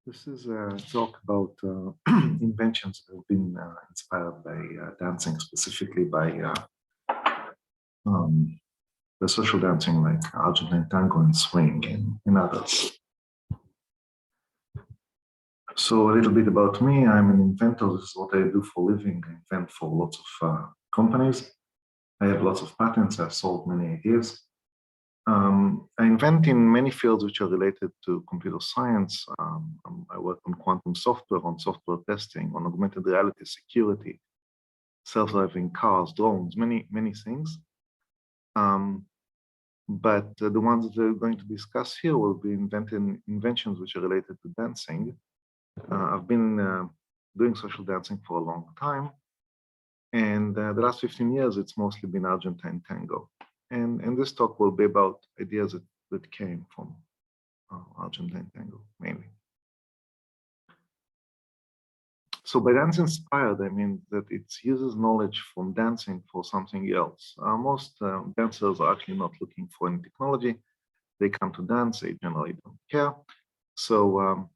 This is a talk about inventions that have been inspired by dancing, specifically by um, the social dancing like Argentine tango and swing and others. So a little bit about me. I'm an inventor. This is what I do for a living. I invent for lots of companies. I have lots of patents. I've sold many ideas. I invent in many fields which are related to computer science. I work on quantum software, on software testing, on augmented reality, security, self-driving cars, drones, many things. But the ones that we're going to discuss here will be inventions which are related to dancing. I've been doing social dancing for a long time. And the last 15 years, it's mostly been Argentine tango. And this talk will be about ideas that came from Argentine tango, mainly. So by dance inspired, I mean that it uses knowledge from dancing for something else. Most dancers are actually not looking for any technology. They come to dance, they generally don't care. So,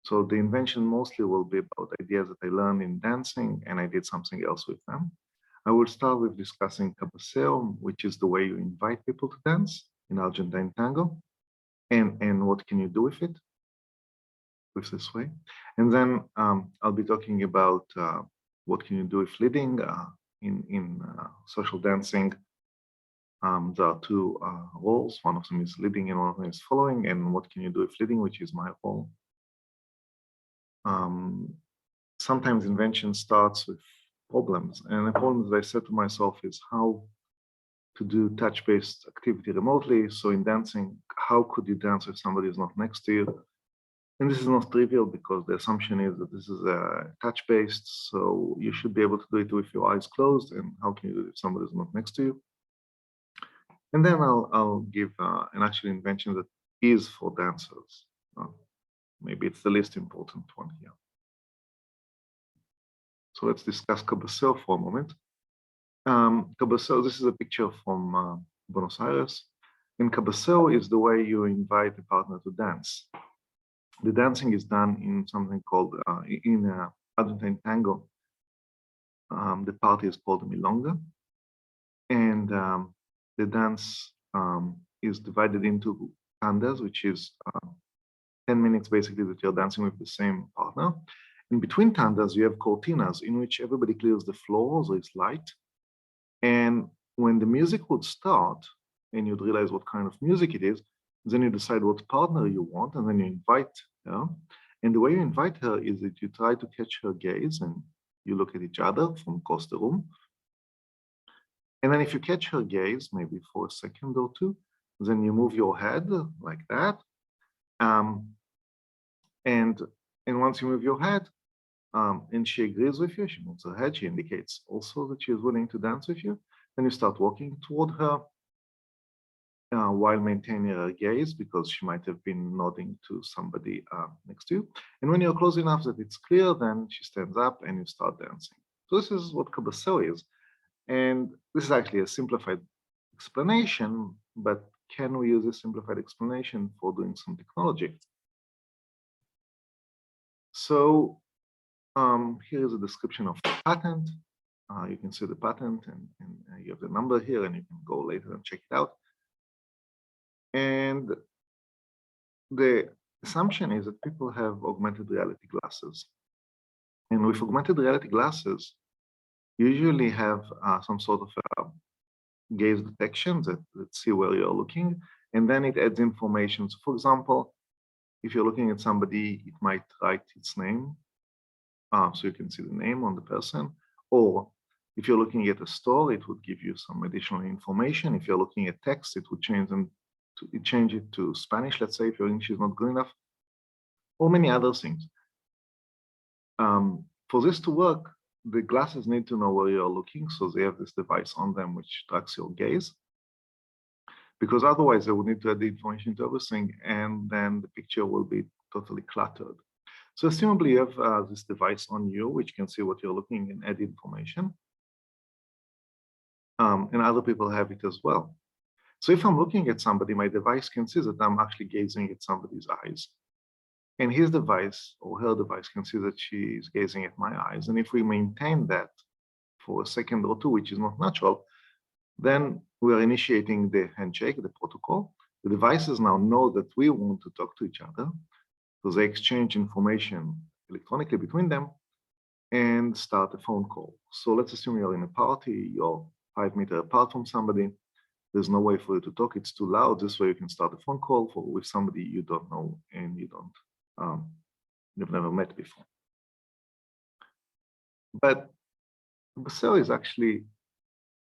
so the invention mostly will be about ideas that I learned in dancing and I did something else with them. I will start with discussing cabeceo, which is the way you invite people to dance in Argentine tango, and what can you do with it, with this way. And then I'll be talking about what can you do with leading in social dancing. There are two roles. One of them is leading and one of them is following. And what can you do with leading, which is my role. Sometimes invention starts with problems. And the problem that I said to myself is how to do touch-based activity remotely. So in dancing, how could you dance if somebody is not next to you? And this is not trivial because the assumption is that this is touch-based, so you should be able to do it with your eyes closed. And how can you do it if somebody is not next to you? And then I'll give an actual invention that is for dancers. Maybe it's the least important one here. So let's discuss cabeceo for a moment. Cabeceo, this is a picture from Buenos Aires. And cabeceo is the way you invite a partner to dance. The dancing is done in something called, in Argentine tango, the party is called milonga. And the dance is divided into tandas, which is 10 minutes basically that you're dancing with the same partner. In between tandas, you have cortinas in which everybody clears the floor, so it's light. And when the music would start, and you'd realize what kind of music it is, then you decide what partner you want, and then you invite her. And the way you invite her is that you try to catch her gaze, and you look at each other from across the room. And then if you catch her gaze, maybe for a second or two, then you move your head like that. And once you move your head, and she agrees with you, she moves her head, she indicates also that she is willing to dance with you. Then you start walking toward her while maintaining her gaze because she might have been nodding to somebody next to you. And when you're close enough that it's clear, then she stands up and you start dancing. So this is what cabeceo is. And this is actually a simplified explanation, but can we use a simplified explanation for doing some technology? So here is a description of the patent. You can see the patent and you have the number here and you can go later and check it out. And the assumption is that people have augmented reality glasses. And with augmented reality glasses, you usually have some sort of gaze detection that see where you're looking, and then it adds information. So for example, if you're looking at somebody, it might write its name, so you can see the name on the person. Or if you're looking at a store, it would give you some additional information. If you're looking at text, it would change it to Spanish, let's say, if your English is not good enough, or many other things. For this to work, the glasses need to know where you're looking, so they have this device on them which tracks your gaze. Because otherwise, they would need to add the information to everything, and then the picture will be totally cluttered. So assumably you have this device on you, which can see what you're looking and add information. And other people have it as well. So if I'm looking at somebody, my device can see that I'm actually gazing at somebody's eyes. And his device or her device can see that she is gazing at my eyes. And if we maintain that for a second or two, which is not natural, then we are initiating the handshake, the protocol. The devices now know that we want to talk to each other. So they exchange information electronically between them and start a phone call. So let's assume you're in a party, you're 5 meters apart from somebody. There's no way for you to talk, it's too loud. This way you can start a phone call with somebody you don't know and you've never met before. But Basel is actually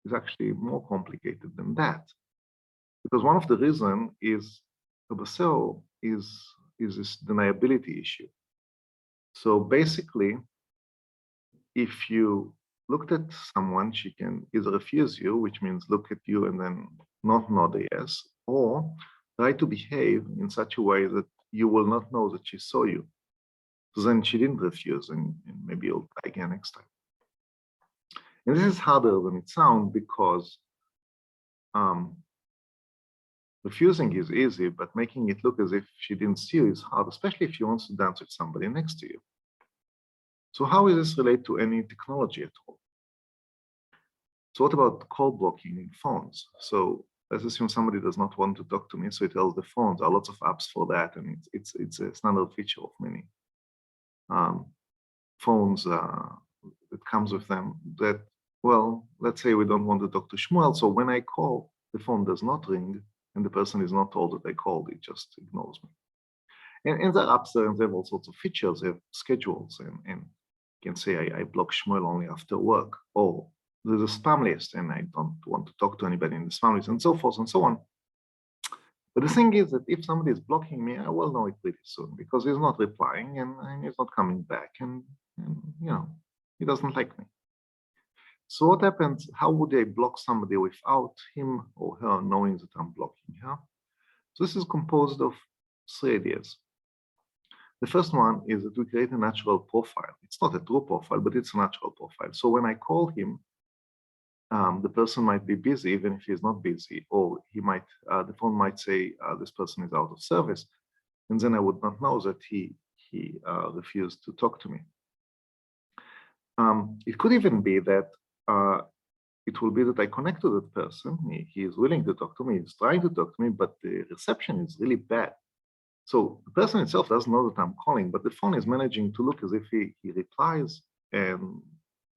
more complicated than that. Because one of the reasons is Basel is this deniability issue. So basically, if you looked at someone, she can either refuse you, which means look at you and then not nod a yes, or try to behave in such a way that you will not know that she saw you. So then she didn't refuse, and maybe you'll try again next time. And this is harder than it sounds because refusing is easy, but making it look as if she didn't see you is hard, especially if she wants to dance with somebody next to you. So how is this related to any technology at all? So what about call blocking in phones? So let's assume somebody does not want to talk to me, so it tells the phones. There are lots of apps for that, and it's a standard feature of many phones that comes with them. That, well, let's say we don't want to talk to Shmuel, so when I call, the phone does not ring, and the person is not told that I called, it just ignores me. And there are apps there, and they have all sorts of features. They have schedules, and you can say I block Shmuel only after work, or there's a spam list, and I don't want to talk to anybody in the spam list, and so forth and so on. But the thing is that if somebody is blocking me, I will know it pretty soon because he's not replying and he's not coming back, and you know, he doesn't like me. So what happens? How would I block somebody without him or her knowing that I'm blocking her? So this is composed of 3 ideas. The first one is that we create a natural profile. It's not a true profile, but it's a natural profile. So when I call him, the person might be busy, even if he's not busy, or he might, the phone might say this person is out of service, and then I would not know that he refused to talk to me. It could even be that it will be that I connect to that person. He is willing to talk to me, he's trying to talk to me, but the reception is really bad. So the person itself doesn't know that I'm calling, but the phone is managing to look as if he replies and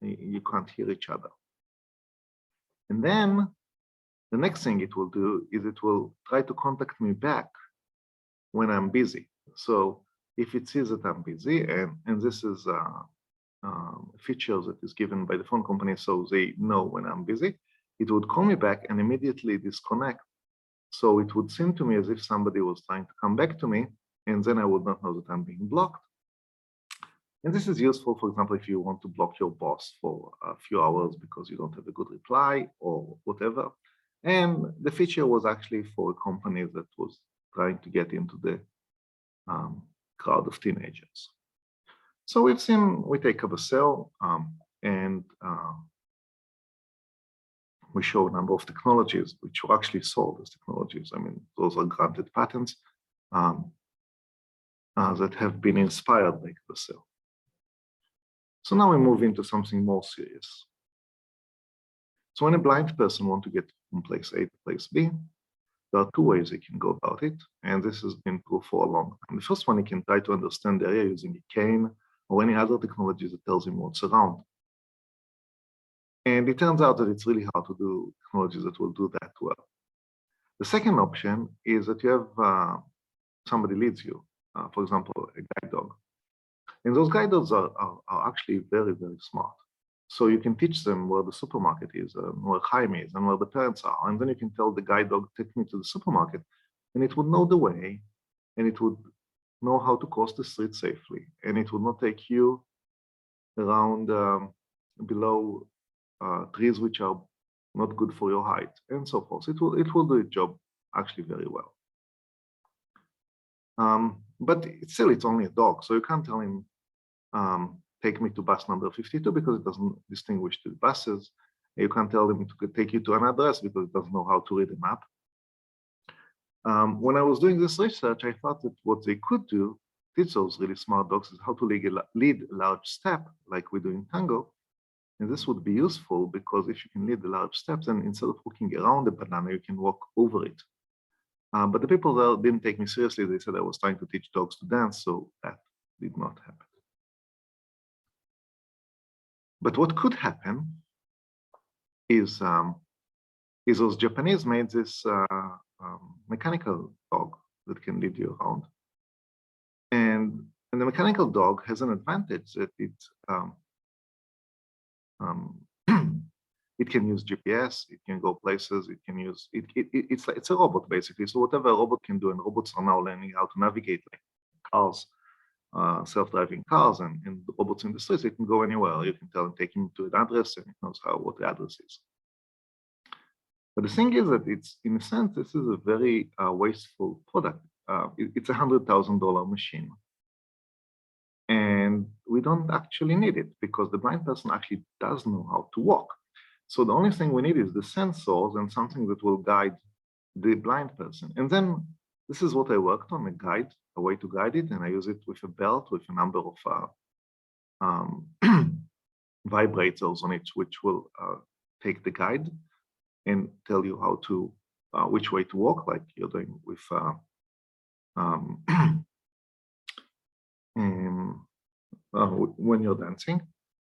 you can't hear each other. And then the next thing it will do is it will try to contact me back when I'm busy. So if it sees that I'm busy, and this is a feature that is given by the phone company so they know when I'm busy, it would call me back and immediately disconnect. So it would seem to me as if somebody was trying to come back to me, and then I would not know that I'm being blocked. And this is useful, for example, if you want to block your boss for a few hours because you don't have a good reply or whatever. And the feature was actually for a company that was trying to get into the crowd of teenagers. So we take a Basel and we show a number of technologies which were actually sold as technologies. I mean, those are granted patents that have been inspired by Basel. So now we move into something more serious. So when a blind person wants to get from place A to place B, there are 2 ways he can go about it, and this has been proved for a long time. The first one, he can try to understand the area using a cane or any other technology that tells him what's around. And it turns out that it's really hard to do technologies that will do that well. The second option is that you have somebody leads you, for example, a guide dog. And those guide dogs are actually very, very smart. So you can teach them where the supermarket is, where Chaim is, and where the parents are. And then you can tell the guide dog, take me to the supermarket. And it would know the way, and it would know how to cross the street safely. And it would not take you around below trees which are not good for your height, and so forth. It will do its job actually very well. But still, it's only a dog, so you can't tell him, take me to bus number 52 because it doesn't distinguish the buses. You can't tell them to take you to an address because it doesn't know how to read a map. When I was doing this research, I thought that what they could do teach those really smart dogs is how to lead a large step like we do in Tango. And this would be useful because if you can lead the large steps, then instead of walking around the banana, you can walk over it. But the people there didn't take me seriously. They said I was trying to teach dogs to dance, so that did not happen. But what could happen is those Japanese made this mechanical dog that can lead you around. And the mechanical dog has an advantage that it can use GPS, it can go places, it can use, it's a robot basically. So whatever a robot can do, and robots are now learning how to navigate like cars, self-driving cars and robots in the streets, it can go anywhere. You can tell him, take him to an address and it knows what the address is. But the thing is that it's, in a sense, this is a very wasteful product. It's a $100,000 machine. And we don't actually need it because the blind person actually does know how to walk. So the only thing we need is the sensors and something that will guide the blind person. And then this is what I worked on, a way to guide it. And I use it with a belt with a number of vibrators on it, which will take the guide and tell you how to, which way to walk, like you're doing with when you're dancing.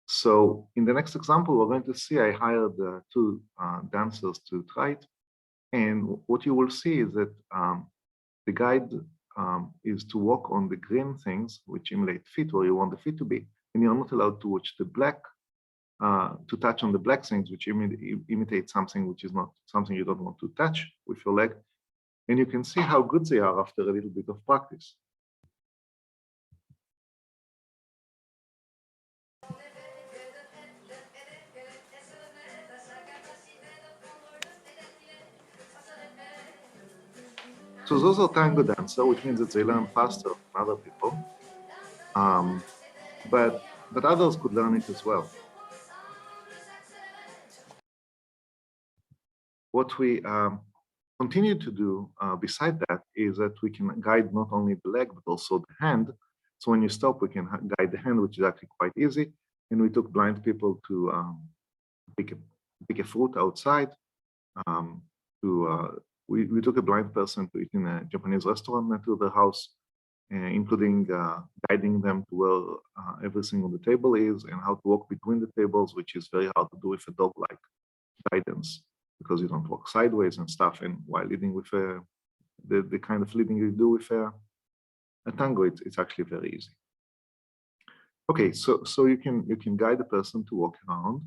So in the next example, we're going to see I hired two dancers to try it. And what you will see is that the guide is to walk on the green things, which emulate feet where you want the feet to be. And you're not allowed to watch the black, to touch on the black things, which imitate something which is not something you don't want to touch with your leg. And you can see how good they are after a little bit of practice. So those are tango dancers, which means that they learn faster than other people. But others could learn it as well. What we continue to do beside that is that we can guide not only the leg, but also the hand. So when you stop, we can guide the hand, which is actually quite easy. And we took blind people to pick a fruit outside. We took a blind person to eat in a Japanese restaurant next to their house, including guiding them to where everything on the table is and how to walk between the tables, which is very hard to do with a dog-like guidance because you don't walk sideways and stuff. And while leading with the kind of leading you do with a tango, it's actually very easy. Okay, so you can guide the person to walk around,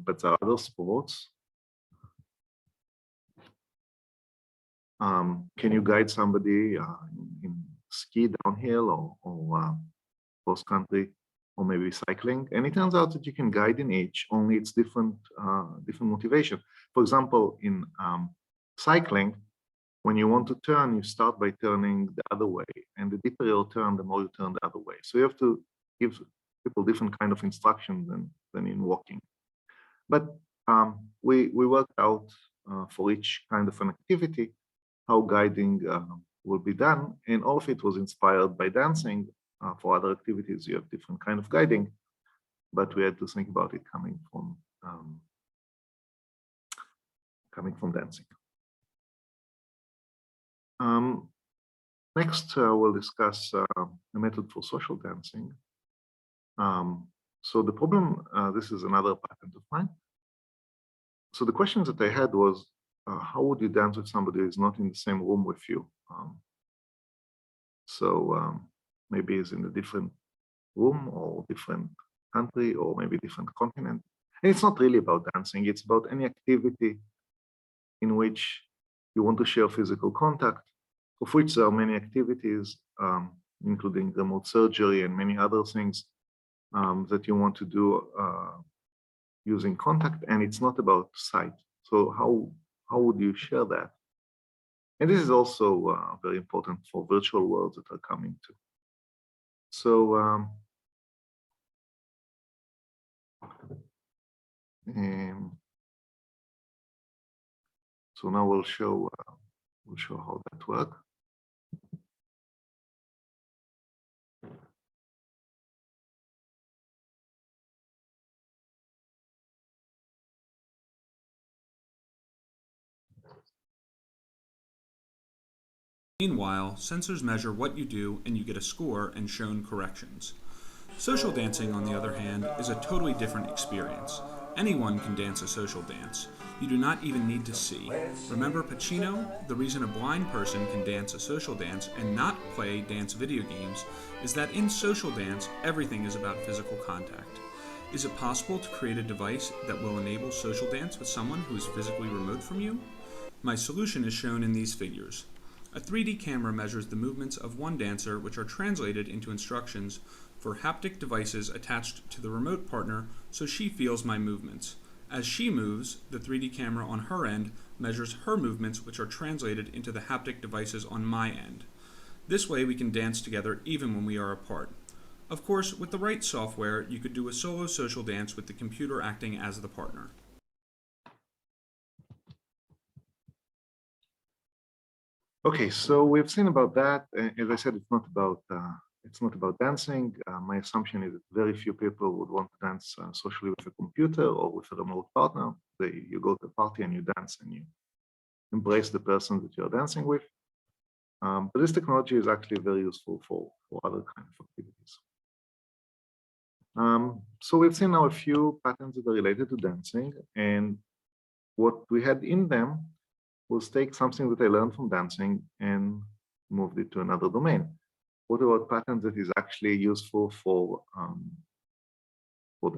but there are other sports. Can you guide somebody in ski downhill or cross country or maybe cycling? And it turns out that you can guide in each, only it's different motivation. For example, in cycling, when you want to turn, you start by turning the other way, and the deeper you turn, the more you turn the other way. So you have to give people different kind of instructions than in walking. But we worked out for each kind of an activity how guiding will be done, and all of it was inspired by dancing. For other activities, you have different kind of guiding, but we had to think about it coming from dancing. Next, we'll discuss a method for social dancing. So the problem, this is another patent of mine. So the questions that I had was, how would you dance with somebody who is not in the same room with you? Maybe he's in a different room or different country or maybe different continent. And it's not really about dancing, it's about any activity in which you want to share physical contact, of which there are many activities, including remote surgery and many other things that you want to do using contact, and it's not about sight. So how would you share that? And this is also very important for virtual worlds that are coming too. So so now we'll show how that works. Meanwhile, sensors measure what you do and you get a score and shown corrections. Social dancing, on the other hand, is a totally different experience. Anyone can dance a social dance. You do not even need to see. Remember Pacino? The reason a blind person can dance a social dance and not play dance video games is that in social dance, everything is about physical contact. Is it possible to create a device that will enable social dance with someone who is physically remote from you? My solution is shown in these figures. A 3D camera measures the movements of one dancer, which are translated into instructions for haptic devices attached to the remote partner so she feels my movements. As she moves, the 3D camera on her end measures her movements, which are translated into the haptic devices on my end. This way we can dance together even when we are apart. Of course, with the right software, you could do a solo social dance with the computer acting as the partner. Okay, so we've seen about that. As I said, it's not about dancing. My assumption is that very few people would want to dance socially with a computer or with a remote partner. You go to a party and you dance and you embrace the person that you're dancing with. But this technology is actually very useful for other kind of activities. So we've seen now a few patterns that are related to dancing, and what we had in them was take something that I learned from dancing and moved it to another domain. What about patterns that is actually useful for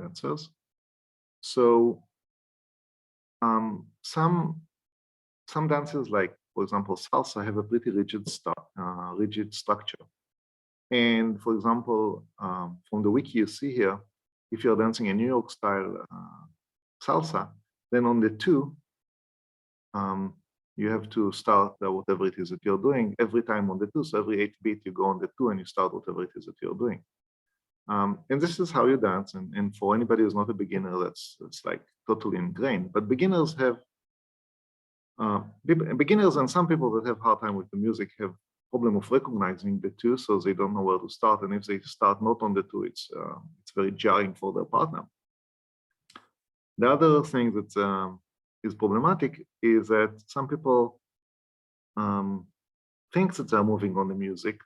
dancers? So some dances, like for example salsa, have a pretty rigid structure. And for example, from the wiki you see here, if you're dancing a New York style salsa, then on the 2, you have to start whatever it is that you're doing every time on the 2. So every 8 beat, you go on the 2 and you start whatever it is that you're doing. And this is how you dance. And for anybody who's not a beginner, that's like totally ingrained. But beginners have beginners and some people that have hard time with the music have problem of recognizing the 2, so they don't know where to start. And if they start not on the 2, it's very jarring for their partner. The other thing that is problematic is that some people think that they're moving on the music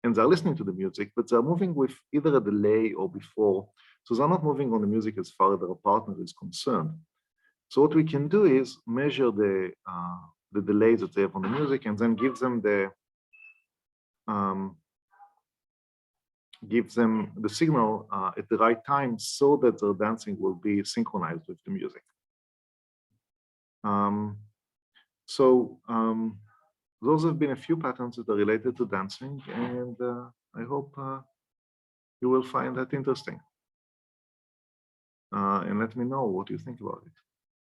and they're listening to the music, but they're moving with either a delay or before. So they're not moving on the music as far as their partner is concerned. So what we can do is measure the delay that they have on the music and then give them the signal at the right time so that their dancing will be synchronized with the music. Those have been a few patterns that are related to dancing, and I hope you will find that interesting. And let me know what you think about it.